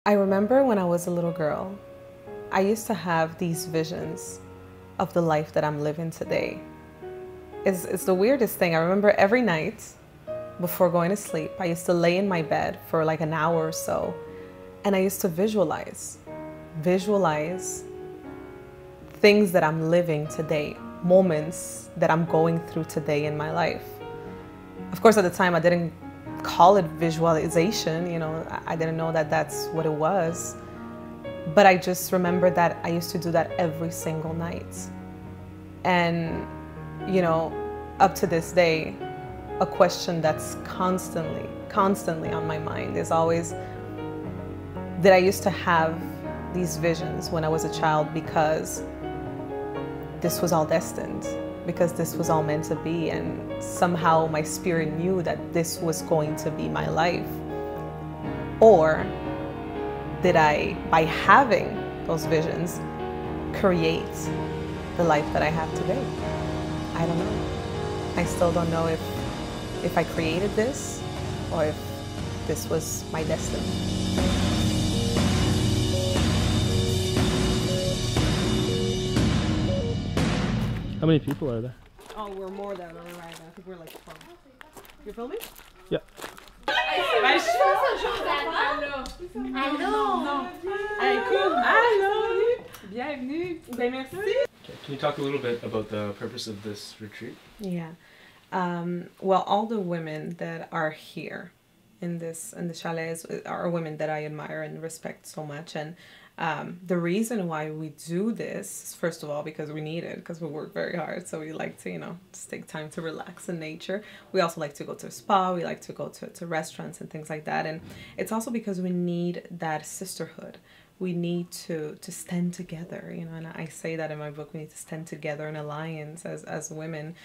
I remember when I was a little girl, I used to have these visions of the life that I'm living today. It's the weirdest thing. I remember every night before going to sleep, I used to lay in my bed for like an hour or so, and I used to visualize things that I'm living today, moments that I'm going through today in my life. Of course, at the time, I didn't call it visualization, you know, I didn't know that that's what it was. But I just remember that I used to do that every single night. And, you know, up to this day, a question that's constantly on my mind is always, did I used to have these visions when I was a child because this was all destined? Because this was all meant to be, and somehow my spirit knew that this was going to be my life? Or did I, by having those visions, create the life that I have today? I don't know. I still don't know if I created this or if this was my destiny. How many people are there? Oh, we're more than right now. I think we're like 12. You're filming? Yeah. Allô? Allô? Bienvenue. Ben merci. Can you talk a little bit about the purpose of this retreat? Yeah. Well, all the women that are here in the chalets are women that I admire and respect so much. And the reason why we do this is, first of all, because we need it, because we work very hard. So we like to, you know, just take time to relax in nature. We also like to go to a spa. We like to go to restaurants and things like that. And it's also because we need that sisterhood. We need to stand together, you know, and I say that in my book, we need to stand together in alliance as women.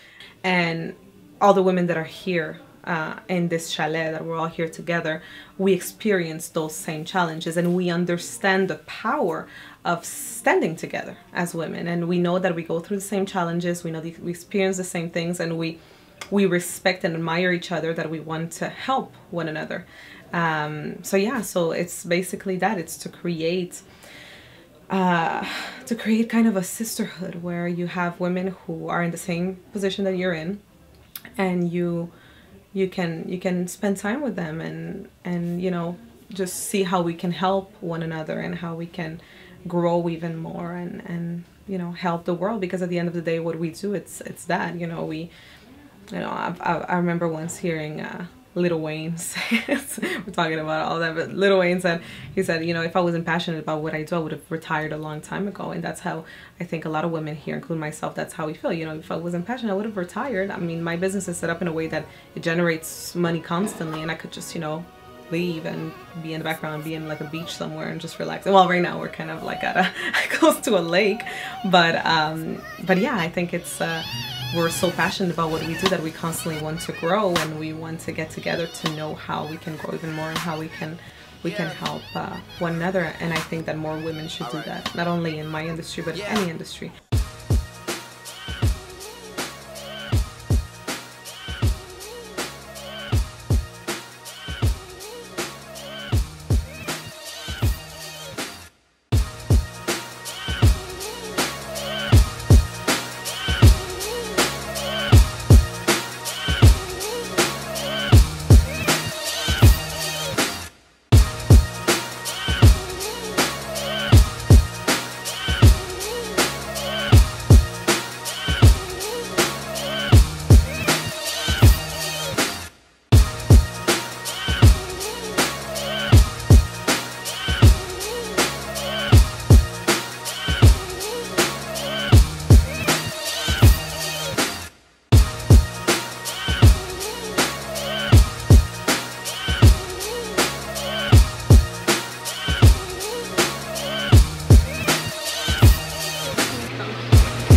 And all the women that are here in this chalet, that we're all here together, we experience those same challenges, and we understand the power of standing together as women. And we know that we go through the same challenges, we know that we experience the same things, and we respect and admire each other, that we want to help one another. So yeah, so it's basically that. It's to create kind of a sisterhood where you have women who are in the same position that you're in, and you can spend time with them and you know, just see how we can help one another and how we can grow even more and you know, help the world. Because at the end of the day, what we do, it's that, you know, I remember once hearing Lil Wayne say, we're talking about all that, but Lil Wayne said, he said, you know, if I wasn't passionate about what I do, I would have retired a long time ago. And that's how I think a lot of women here, including myself, that's how we feel. You know, if I wasn't passionate, I would have retired. I mean, my business is set up in a way that it generates money constantly, and I could just, you know, leave and be in the background, be in like a beach somewhere and just relax. Well, right now we're kind of like at close to a lake, but yeah, I think it's we're so passionate about what we do that we constantly want to grow, and we want to get together to know how we can grow even more and how we can help one another. And I think that more women should do that, not only in my industry but any industry.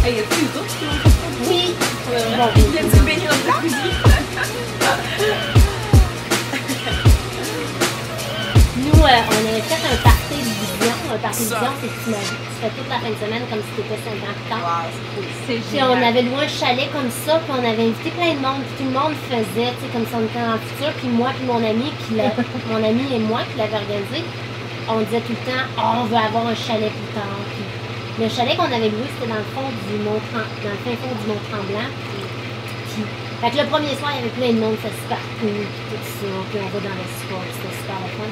Oui. Nous, on avait fait un party de vision. Un party de vision, c'est que tu fais toute la fin de semaine comme si tu étais 50 ans. Puis on avait loué un chalet comme ça, puis on avait invité plein de monde, puis tout le monde faisait, tu sais, comme si on était dans le futur. Puis moi, puis mon ami et moi qui l'avait organisé. on disait tout le temps, oh, on veut avoir un chalet plus tard. Puis, le chalet qu'on avait loué, c'était dans le fond du dans le fin fond du Mont-Tremblant. Puis, fait que le premier soir, il y avait plein de monde, ça super cool, puis tout ça, puis on va dans le sport, c'était super le fun.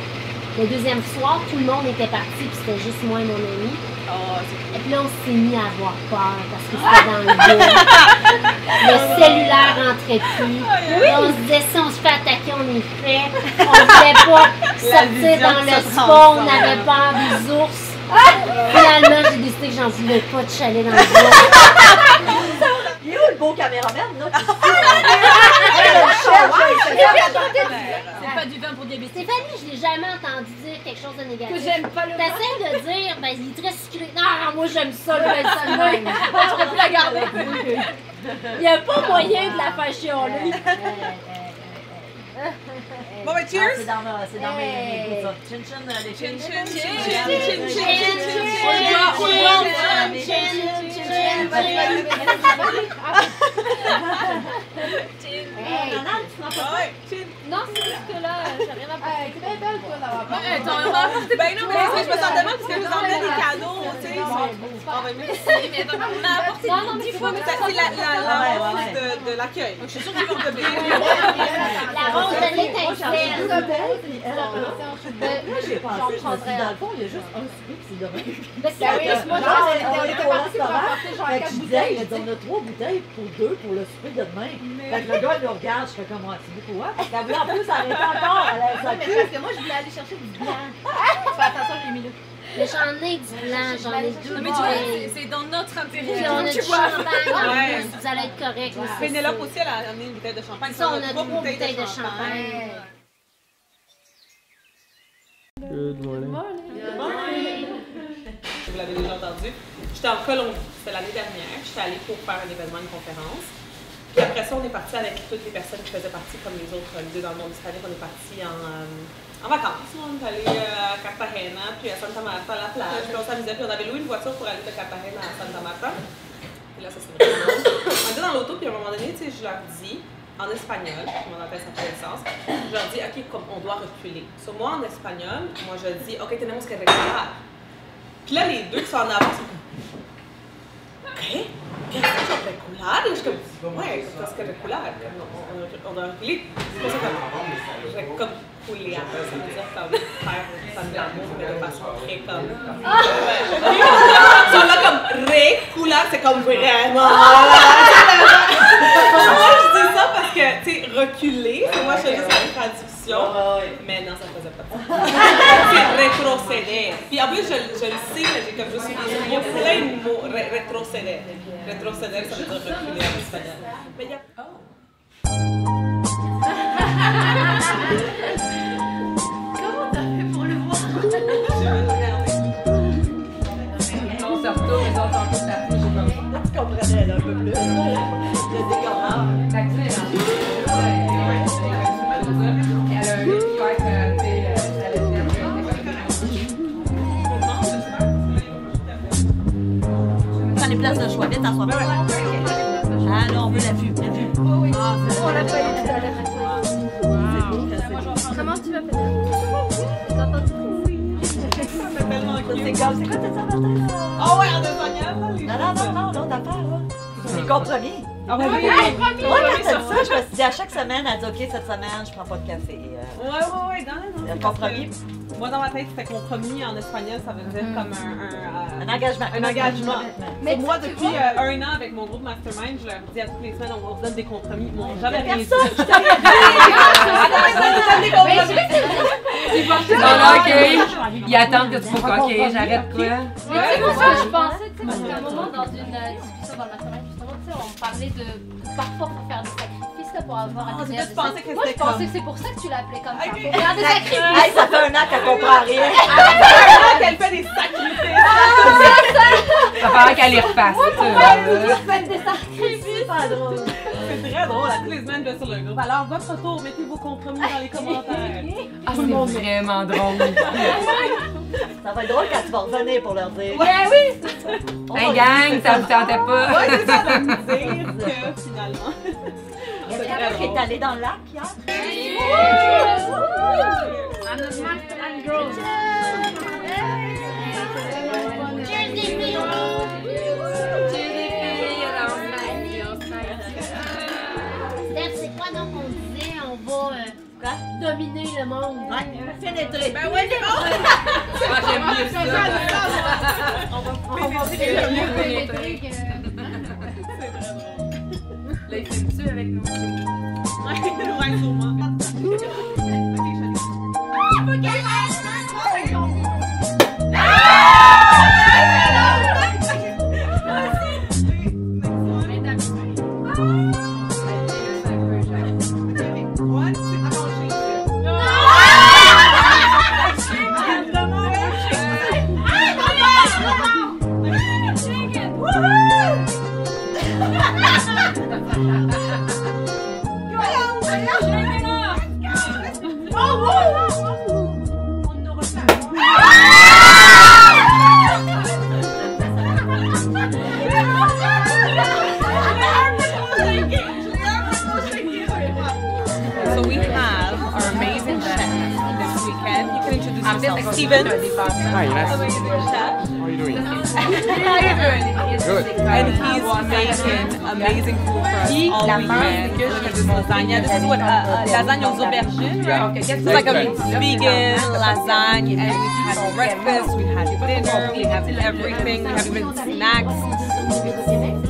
Le deuxième soir, tout le monde était parti, puis c'était juste moi et mon ami. Et puis là, on s'est mis à avoir peur parce que c'était dans le vide. Le cellulaire rentrait plus. Là, on se disait, si on se fait attaquer, on est fait. On ne voulait pas sortir dans le sport, on avait peur des ours. Finalement, j'ai décidé que j'en voulais pas de chalet dans le bois. Il est où le beau caméraman, là? C'est pas du vin pour diabétique. Stéphanie, je l'ai jamais entendu dire quelque chose de négatif. Que j'aime pas le vin. T'essaies de dire, ben il est très sucré. Non, moi j'aime ça, le vin de Je pourrais plus la garder. Il n'y a pas moyen de la faire chialer. Bon, ben, cheers! C'est dans mes goûts, ça. Chin chin, les chin chin. Non, c'est juste que là, j'ai rien à faire. T'es bien belle, toi, d'avoir pas. Ben non, mais je me sens tellement parce que je vous emmenais des cadeaux, tu sais. On a apporté Non, mais C'est la rose de l'accueil. Je suis sûre qu'ils vont te payer. La rose de l'étincelle. Moi, j'ai pensé, je me suis dit, dans le fond, il y a juste un souper, puis c'est demain. Moi, on était partis pour apporter genre 4 bouteilles. Il a dit, on a 3 bouteilles pour 2 pour le souper de demain. Fait que le gars, il nous regarde, je fais comme, c'est beaucoup, hein? Parce qu'elle voulait en plus arrêter encore, elle a sa Mais parce que moi, je voulais aller chercher du blanc. Fais attention, j'ai mis là. Mais j'en ai du blanc, j'en ai deux. Mais tu vois, c'est dans notre intérêt. Puis on a du champagne en plus, vous allez être correct. Pénélope aussi, elle a amené une bouteille de champagne. Ça, on a 3 bouteilles de champagne. Good morning. Vous l'avez déjà entendu. J'étais en Colombie, c'était l'année dernière. J'étais allée pour faire un événement, une conférence. Puis après ça, on est parti avec toutes les personnes qui faisaient partie, comme les autres leaders dans le monde hispanique. On est parti en vacances. On est allé à Cartagena, puis à Santa Marta, à la plage. Puis on s'amusait, puis on avait loué une voiture pour aller de Cartagena à Santa Marta. Et là, ça c'est vraiment drôle. On était dans l'auto, puis à un moment donné, tu sais, je leur dis, en espagnol, mon appel ça fait sens, je leur dis, OK, comme on doit reculer. So, moi, en espagnol, moi, je dis, OK, tenemos que recular. Puis là, les deux qui sont en avance, OK, qu'est-ce que je vais recular? Je suis comme, ouais, parce que recular, on doit reculer. C'est pour ça que comme couler après, ça veut dire comme faire de l'amour, mais de façon très comme. Ils sont là comme recular, c'est comme vraiment. Moi, je dis ça parce que, tu sais, reculer, moi, je fais juste la traduction, mais non, ça faisait pas de sens. C'est retrocéder. Puis en plus, je le sais, mais j'ai comme juste il y a plein de mots. Retrocéder. Retrocéder, ça veut dire reculer en espagnol. Mais il y a. Comment t'as fait pour le voir? On se retourne, ils entendent tout à coup, j'ai pas. Tu comprenais un peu plus. Le décorant. La clé est dans elle a un expert karaté, elle a Prends les places de choix, vite, t'en sois pas. Ah non, on veut la vue, la vue. On l'a pas eu tout à l'heure. Comment tu vas faire? C'est comme, c'est quoi t'as dit, Martin? Oh ouais, en espagnol, Non, l'autre affaire, là. C'est compromis. Ah ouais, Moi, quand t'as dit ça, je me suis dit à chaque semaine, elle dit, OK, cette semaine, je prends pas de café. ouais, non. Compromis. Moi, dans ma tête, c'était compromis en espagnol, ça veut dire comme Un engagement. un engagement. Mais moi, tu depuis vois- 1 an, avec mon groupe Mastermind, je leur dis à toutes les semaines, on vous donne des compromis. Ils m'ont jamais rien dit. Personne, je Ils vont OK. Ils attendent que tu fasses OK, j'arrête quoi. Mais tu sais, moi, ce que je pensais, tu sais, parce qu'à un moment, dans une discussion dans le mastermind, justement, tu sais, on parlait de parfois pour faire des sacrifices là, pour avoir un tu pensais que Moi, je c'était pensais comme- que c'est pour ça que tu l'appelais comme ça. Pour faire des sacrifices. Hey, ça fait 1 an qu'elle comprend rien. Qu'elle fait des sacrifices. Ça fallait qu'elle les refasse. Tu fais des sacrifices. Pas drôle. C'est très drôle, à tous les semaines, je vais sur le groupe. Alors, votre tour, mettez vos compromis dans les commentaires. Ah, c'est vraiment drôle. Ça va être drôle quand tu vas revenir pour leur dire. Ben oui. Hey gang, ça vous tentait pas? Ouais, c'est ça, de me dire que finalement. Il y a quelqu'un qui est allé dans le lac hier. I'm a master and girl. pénétrer. Ben ouais, c'est bon! Ah, j'aime mieux ça. On va mieux pénétrer. Là, il fait-tu avec nous? Ouais, sûrement. So we have our amazing chef this weekend. You can introduce yourself. Steven. Hi, nice. Amazing chef. How are you doing? Good. And he's making amazing food for us all weekend. Look at this lasagna. This is what lasagna aux aubergines. It's like a vegan lasagna, and we've had breakfast, we've had dinner, we have everything, we have even snacks. Amazing.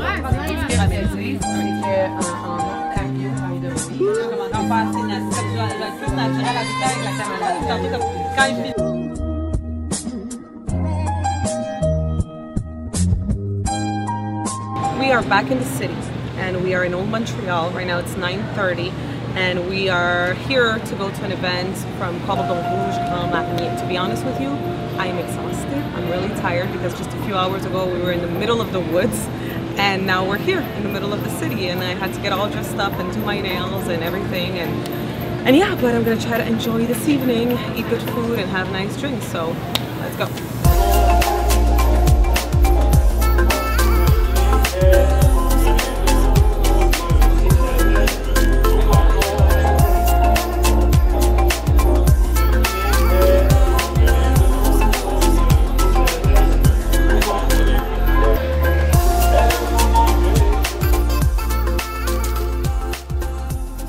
We are back in the city and we are in Old Montreal. Right now it's 9:30 and we are here to go to an event from Cordon Rouge Grand Marnier. To be honest with you, I am exhausted. I'm really tired because just a few hours ago we were in the middle of the woods and now we're here in the middle of the city and I had to get all dressed up and do my nails and everything and yeah, but I'm gonna try to enjoy this evening, eat good food and have nice drinks, so let's go.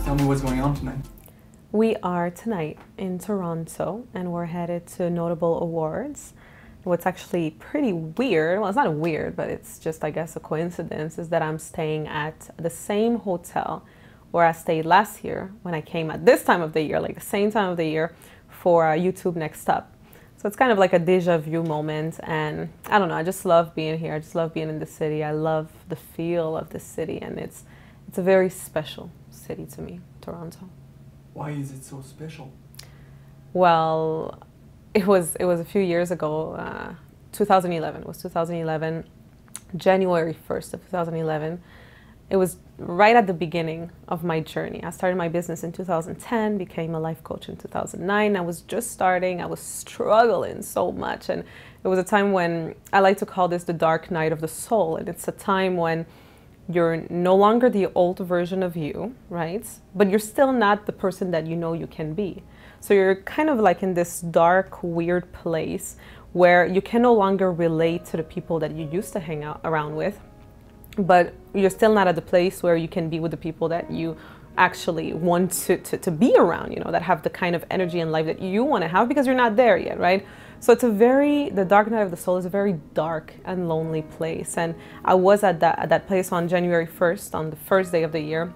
Tell me what's going on tonight. We are tonight in Toronto and we're headed to Notable Awards. What's actually pretty weird, well it's not weird, but it's just I guess a coincidence, is that I'm staying at the same hotel where I stayed last year when I came at this time of the year, like the same time of the year for YouTube Next Up. So it's kind of like a deja vu moment and I don't know, I just love being here. I just love being in the city. I love the feel of the city and it's a very special city to me, Toronto. Why is it so special? Well, it was a few years ago, 2011. It was 2011, January 1st of 2011. It was right at the beginning of my journey. I started my business in 2010, became a life coach in 2009. I was just starting. I was struggling so much. And it was a time when I like to call this the dark night of the soul. And it's a time when you're no longer the old version of you, right? But you're still not the person that you know you can be. So you're kind of like in this dark, weird place where you can no longer relate to the people that you used to hang out around with, but you're still not at the place where you can be with the people that you actually want to be around, you know, that have the kind of energy in life that you want to have because you're not there yet, right? So it's the dark night of the soul is a very dark and lonely place. And I was at that place on January 1st, on the first day of the year.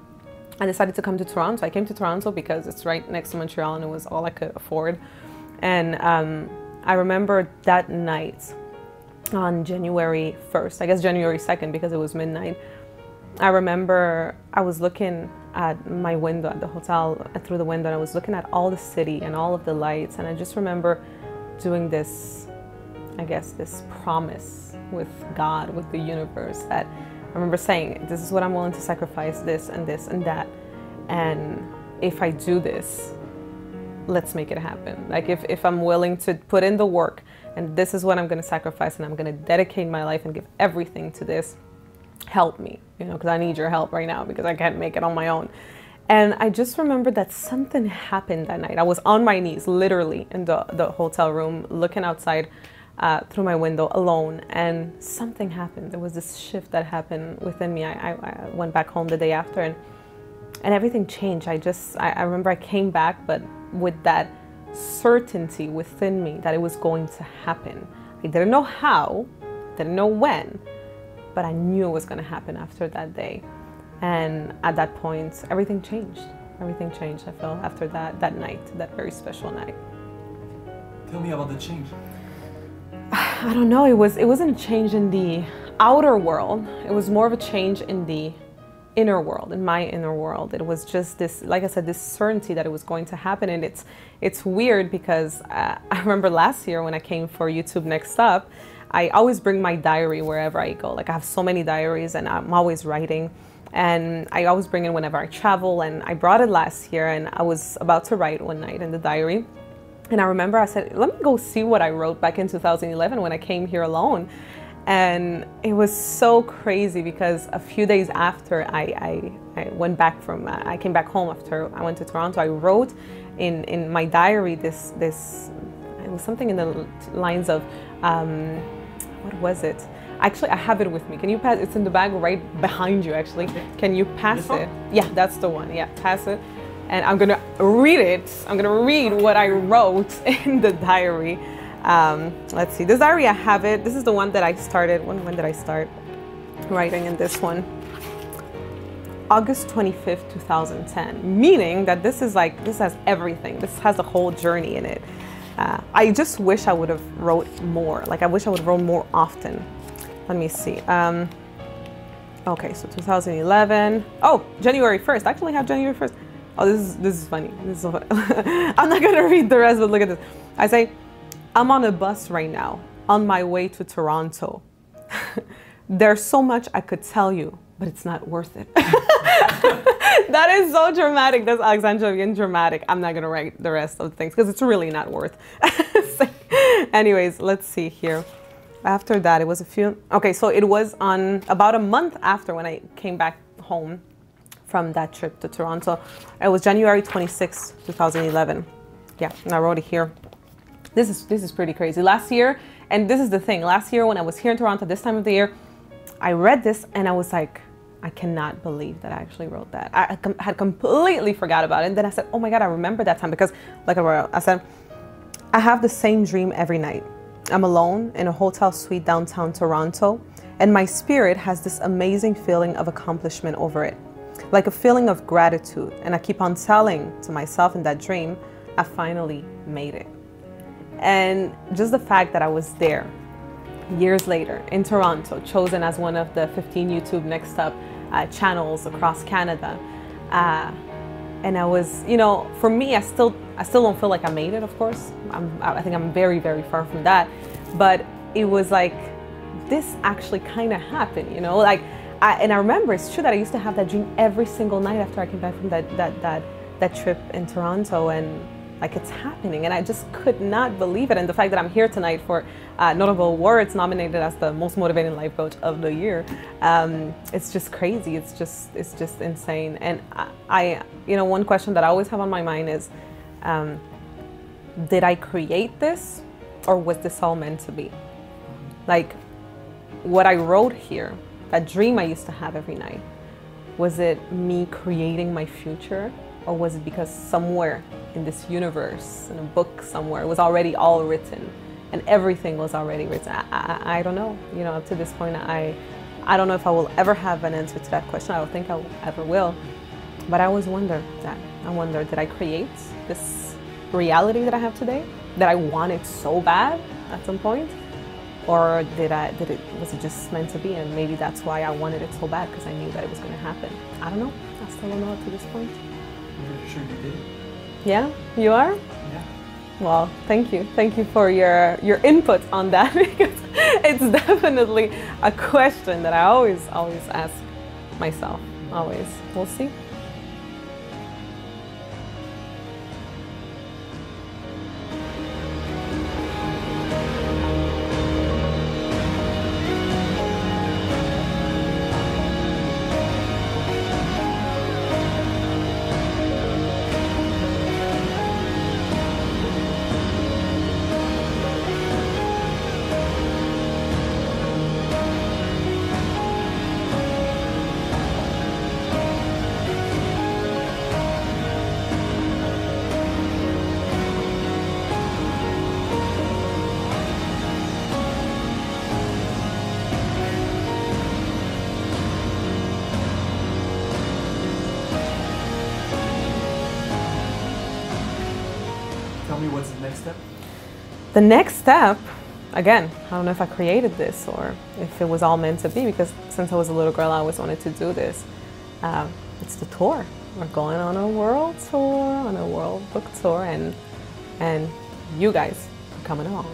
I decided to come to Toronto. I came to Toronto because it's right next to Montreal and it was all I could afford. And I remember that night on January 1st, I guess January 2nd because it was midnight. I remember I was looking at my window at the hotel, through the window, and I was looking at all the city and all of the lights. And I just remember doing this, I guess, this promise with God, with the universe, that I remember saying, this is what I'm willing to sacrifice, this and that. And if I do this, let's make it happen. Like if I'm willing to put in the work and this is what I'm going to sacrifice and I'm going to dedicate my life and give everything to this, help me, you know, because I need your help right now because I can't make it on my own. And I just remember that something happened that night. I was on my knees, literally, in the hotel room, looking outside through my window alone, and something happened. There was this shift that happened within me. I went back home the day after, and everything changed. I remember I came back, but with that certainty within me that it was going to happen. I didn't know how, didn't know when, but I knew it was going to happen after that day. And at that point, everything changed. Everything changed, I felt, after that night, that very special night. Tell me about the change. I don't know, it wasn't a change in the outer world. It was more of a change in the inner world, in my inner world. It was just this, like I said, this certainty that it was going to happen. And it's weird because I remember last year when I came for YouTube Next Up, I always bring my diary wherever I go. Like I have so many diaries and I'm always writing. And I always bring it whenever I travel. And I brought it last year and I was about to write one night in the diary. And I remember I said, let me go see what I wrote back in 2011 when I came here alone. And it was so crazy because a few days after I went back from, I came back home after I went to Toronto, I wrote in my diary this, it was something in the lines of, what was it? Actually, I have it with me. Can you pass? It's in the bag right behind you, actually. Can you pass it? Yeah, that's the one. Yeah, pass it. And I'm gonna read it. I'm gonna read what I wrote in the diary. Let's see. This diary, I have it. This is the one that I started. When did I start writing in this one? August 25th, 2010. Meaning that this is like, this has everything. This has a whole journey in it. I just wish I would have wrote more. Like I wish I would have wrote more often. Let me see. Okay, so 2011. Oh, January 1st. I actually have January 1st. Oh, this is funny. This is so funny. I'm not gonna read the rest, but look at this. I say, I'm on a bus right now, on my way to Toronto. There's so much I could tell you, but it's not worth it. That is so dramatic. That's Alexandra being dramatic. I'm not gonna write the rest of the things because it's really not worth. Anyways, let's see here. After that, it was a few, okay, so it was on about a month after when I came back home from that trip to Toronto. It was January 26, 2011. Yeah, and I wrote it here. This is pretty crazy. Last year, and this is the thing, last year when I was here in Toronto, this time of the year, I read this and I was like, I cannot believe that I actually wrote that. I had completely forgot about it. And then I said, oh my God, I remember that time because like I said, I have the same dream every night. I'm alone in a hotel suite downtown Toronto, and my spirit has this amazing feeling of accomplishment over it, like a feeling of gratitude. And I keep on telling to myself in that dream, I finally made it. And just the fact that I was there years later in Toronto, chosen as one of the 15 YouTube Next Up channels across Canada. And I was, you know, for me, I still don't feel like I made it, of course. I think I'm very, very far from that. But it was like, this actually kind of happened, you know? Like, and I remember, it's true that I used to have that dream every single night after I came back from that trip in Toronto, and like it's happening, and I just could not believe it. And the fact that I'm here tonight for Notable Awards, nominated as the most motivating life coach of the year, it's just crazy. It's just insane. And I, you know, one question that I always have on my mind is, did I create this, or was this all meant to be? Like, what I wrote here, that dream I used to have every night, was it me creating my future? Or was it because somewhere in this universe, in a book somewhere, it was already all written and everything was already written? I don't know. You know, up to this point, I don't know if I will ever have an answer to that question. I don't think I ever will. But I always wonder that. I wonder, did I create this reality that I have today, that I wanted so bad at some point? Or was it just meant to be? And maybe that's why I wanted it so bad, because I knew that it was going to happen. I don't know. I still don't know up to this point. I'm sure you did. Yeah, you are? Yeah. Well, thank you. Thank you for your input on that, because it's definitely a question that I always ask myself. Always. We'll see. me what's the next step? The next step, again, I don't know if I created this or if it was all meant to be, because since I was a little girl, I always wanted to do this. It's the tour. We're going on a world tour, on a world book tour, and you guys are coming along.